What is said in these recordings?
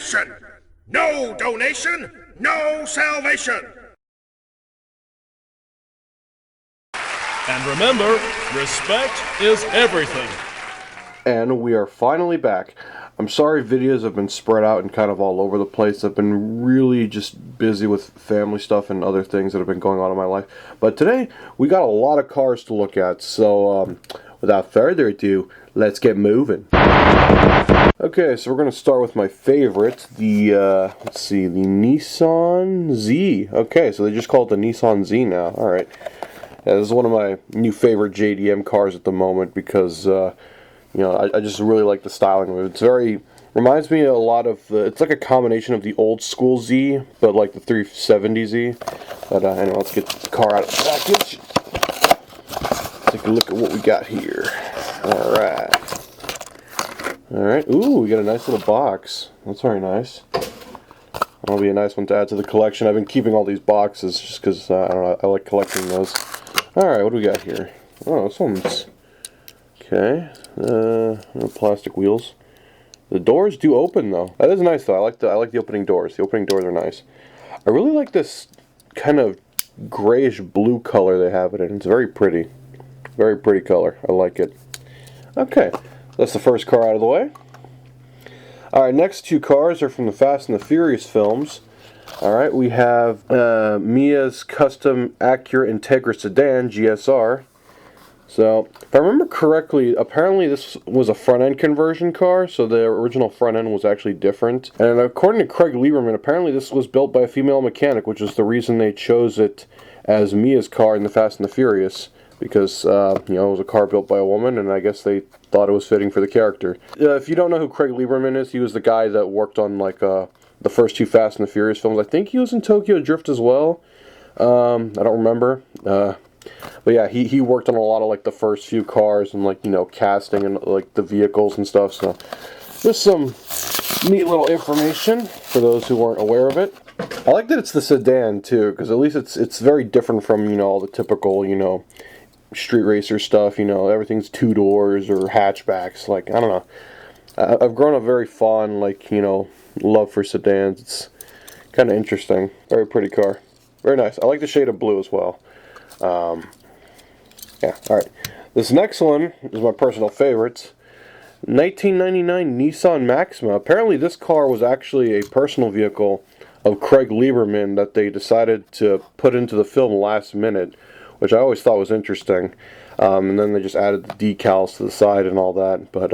nation. No donation, no salvation. And remember, respect is everything. And we are finally back. I'm sorry videos have been spread out and kind of all over the place. I've been really just busy with family stuff and other things that have been going on in my life. But today, we got a lot of cars to look at. So, without further ado, let's get moving. Okay, so we're going to start with my favorite, the, let's see, the Nissan Z. Okay, so they just call it the Nissan Z now. Alright. Yeah, this is one of my new favorite JDM cars at the moment because, you know, I just really like the styling of it. It's very, reminds me a lot of the, it's like a combination of the old school Z, but like the 370Z. But anyway, let's get the car out of the package. Take a look at what we got here. Alright. Alright, ooh, we got a nice little box. That's very nice. That'll be a nice one to add to the collection. I've been keeping all these boxes just because, I don't know, I like collecting those. Alright, what do we got here? Oh, this one's... okay. Plastic wheels. The doors do open, though. That is nice, though. I like the opening doors. The opening doors are nice. I really like this kind of grayish blue color they have it in. It's very pretty. Very pretty color. I like it. Okay. That's the first car out of the way. Alright, next two cars are from the Fast and the Furious films. Alright, we have Mia's Custom Acura Integra Sedan, GSR. So, if I remember correctly, apparently this was a front-end conversion car, so the original front end was actually different. And according to Craig Lieberman, apparently this was built by a female mechanic, which is the reason they chose it as Mia's car in the Fast and the Furious. Because, you know, it was a car built by a woman, and I guess they thought it was fitting for the character. If you don't know who Craig Lieberman is, he was the guy that worked on, like, the first two Fast and the Furious films. I think he was in Tokyo Drift as well. I don't remember. But yeah, he worked on a lot of, like, the first few cars and, like, you know, casting and, like, the vehicles and stuff. So, just some neat little information for those who weren't aware of it. I like that it's the sedan, too, because at least it's very different from, you know, all the typical, you know, street racer stuff, you know, everything's two doors or hatchbacks. Like, I don't know. I've grown a very fond, like, you know, love for sedans. It's kind of interesting. Very pretty car. Very nice. I like the shade of blue as well. Yeah, alright. This next one is my personal favorite. 1999 Nissan Maxima. Apparently this car was actually a personal vehicle of Craig Lieberman that they decided to put into the film last minute, which I always thought was interesting. And then they just added the decals to the side and all that. But,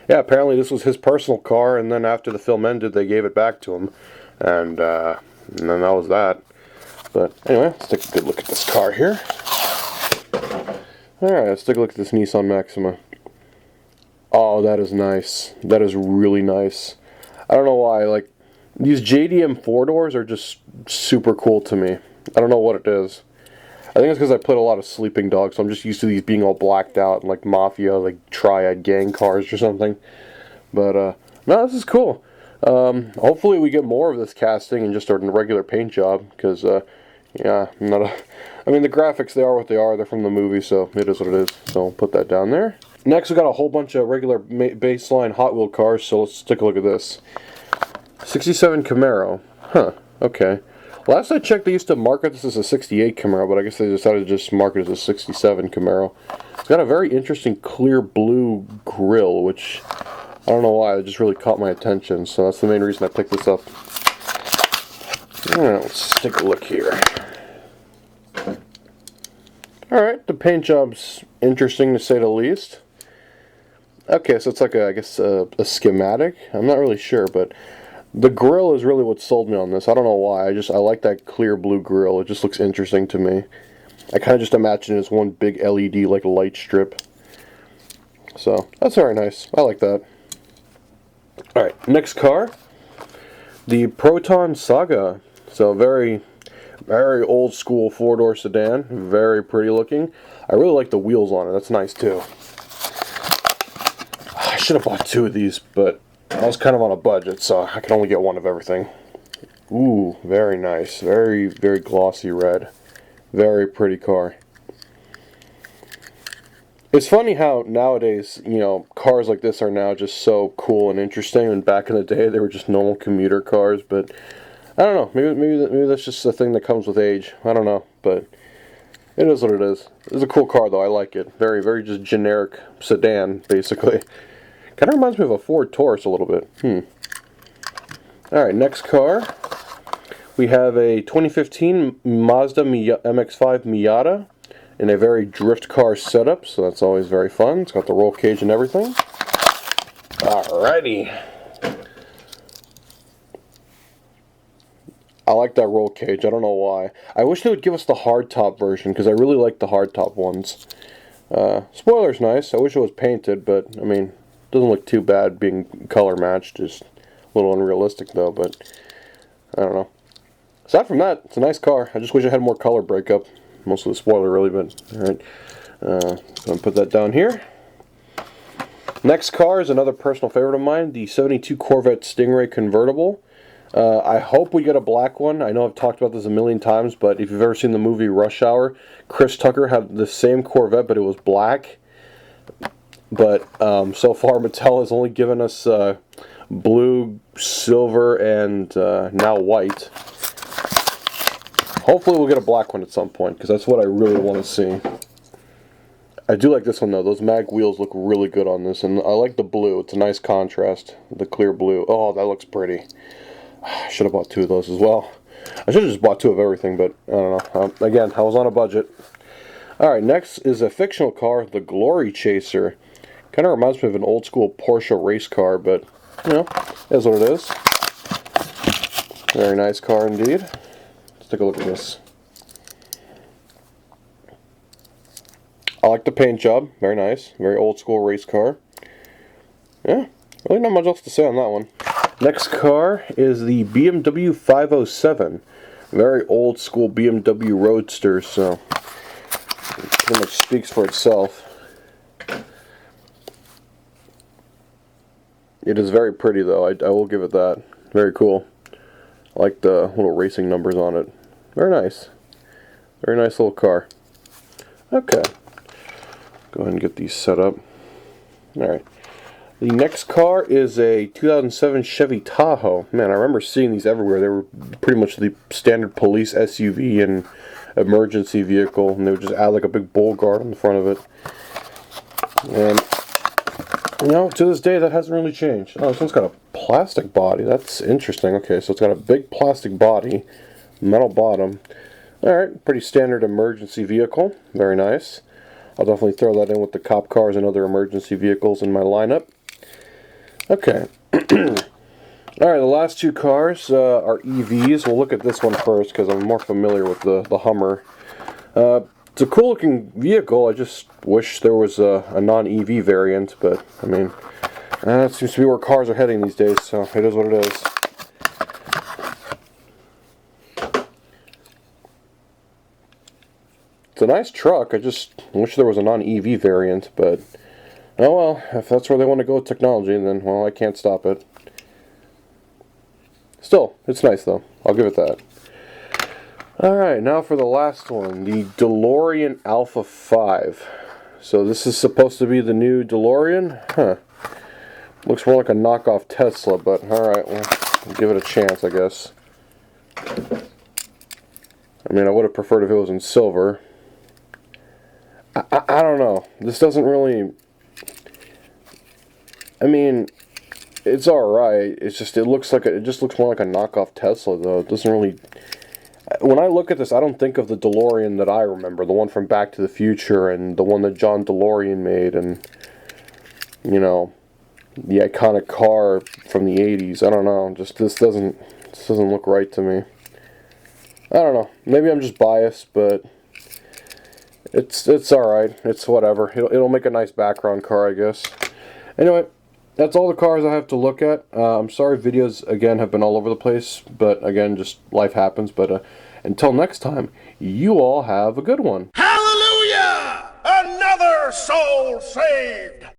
yeah, apparently this was his personal car, and then after the film ended, they gave it back to him. And then that was that. But, anyway, let's take a good look at this car here. Alright, let's take a look at this Nissan Maxima. Oh, that is nice. That is really nice. I don't know why, like, these JDM 4-doors are just super cool to me. I don't know what it is. I think it's because I played a lot of Sleeping Dogs, so I'm just used to these being all blacked out, and like Mafia, like Triad gang cars or something. But, no, this is cool. Hopefully we get more of this casting and just a regular paint job, because, yeah, I'm not a... I mean, the graphics, they are what they are. They're from the movie, so it is what it is. So I'll put that down there. Next, we got a whole bunch of regular baseline Hot Wheel cars, so let's take a look at this. 67 Camaro. Huh, okay. Last I checked, they used to market this as a 68 Camaro, but I guess they decided to just market it as a 67 Camaro. It's got a very interesting clear blue grille, which I don't know why, it just really caught my attention, so that's the main reason I picked this up. Alright, let's take a look here. Alright, the paint job's interesting to say the least. Okay, so it's like I guess a schematic. I'm not really sure, but the grille is really what sold me on this. I don't know why. I like that clear blue grille. It just looks interesting to me. I kind of just imagine it as one big LED like light strip. So that's very nice. I like that. All right, next car, the Proton Saga. So very old school 4-door sedan. Very pretty looking. I really like the wheels on it. That's nice too. I should have bought two of these, but I was kind of on a budget, so I could only get one of everything. Ooh, very nice. Very, very glossy red. Very pretty car. It's funny how nowadays, cars like this are now just so cool and interesting, and back in the day they were just normal commuter cars, but I don't know, maybe that's just a thing that comes with age. I don't know, but it is what it is. It's a cool car though, I like it. Very, very just generic sedan, basically. Kind of reminds me of a Ford Taurus a little bit. Alright, next car. We have a 2015 Mazda MX-5 Miata in a very drift car setup, so that's always very fun. It's got the roll cage and everything. Alrighty. I like that roll cage, I don't know why. I wish they would give us the hardtop version, because I really like the hardtop ones. Spoiler's nice, I wish it was painted, but, I mean, it doesn't look too bad being color matched, just a little unrealistic though, but I don't know. Aside from that, it's a nice car. I just wish it had more color breakup. Mostly the spoiler, really, but alright. I'm going to put that down here. Next car is another personal favorite of mine, the 72 Corvette Stingray convertible. I hope we get a black one. I know I've talked about this a million times, but if you've ever seen the movie Rush Hour, Chris Tucker had the same Corvette, but it was black. But so far, Mattel has only given us blue, silver, and now white. Hopefully we'll get a black one at some point, because that's what I really want to see. I do like this one though. Those mag wheels look really good on this, and I like the blue. It's a nice contrast, the clear blue. Oh, that looks pretty. I should have bought two of those as well. I should have just bought two of everything, but I don't know. Again, I was on a budget. Alright, next is a fictional car, the Glory Chaser. Kind of reminds me of an old school Porsche race car, but, is what it is. Very nice car indeed. Let's take a look at this. I like the paint job. Very nice. Very old school race car. Yeah, really not much else to say on that one. Next car is the BMW 507. Very old school BMW Roadster, so it pretty much speaks for itself. It is very pretty though, I will give it that. Very cool. I like the little racing numbers on it. Very nice. Very nice little car. Okay. Go ahead and get these set up. Alright. The next car is a 2007 Chevy Tahoe. Man, I remember seeing these everywhere. They were pretty much the standard police SUV and emergency vehicle, and they would just add like a big bull guard on the front of it. And, to this day, that hasn't really changed. Oh, this one's got a plastic body. That's interesting. Okay, so it's got a big plastic body, metal bottom. Alright, pretty standard emergency vehicle. Very nice. I'll definitely throw that in with the cop cars and other emergency vehicles in my lineup. Okay. Alright, the last two cars are EVs. We'll look at this one first because I'm more familiar with the Hummer. It's a cool looking vehicle. I just wish there was a non-EV variant, but I mean, that seems to be where cars are heading these days, so it is what it is. It's a nice truck. I just wish there was a non-EV variant, but oh well, if that's where they want to go with technology, then, well, I can't stop it. Still, it's nice though. I'll give it that. Alright, now for the last one, the DeLorean Alpha 5. So this is supposed to be the new DeLorean? Huh. Looks more like a knockoff Tesla, but alright, well, we'll give it a chance, I guess. I mean, I would have preferred if it was in silver. I don't know. This doesn't really... I mean, it's alright. It's just, it just looks more like a knockoff Tesla, though. It doesn't really... When I look at this, I don't think of the DeLorean that I remember. The one from Back to the Future, and the one that John DeLorean made, and, the iconic car from the 80s. I don't know. Just, this doesn't look right to me. I don't know. Maybe I'm just biased, but... It's alright. It's whatever. It'll make a nice background car, I guess. Anyway, that's all the cars I have to look at. I'm sorry videos, again, have been all over the place. But, again, just life happens. But until next time, you all have a good one. Hallelujah! Another soul saved!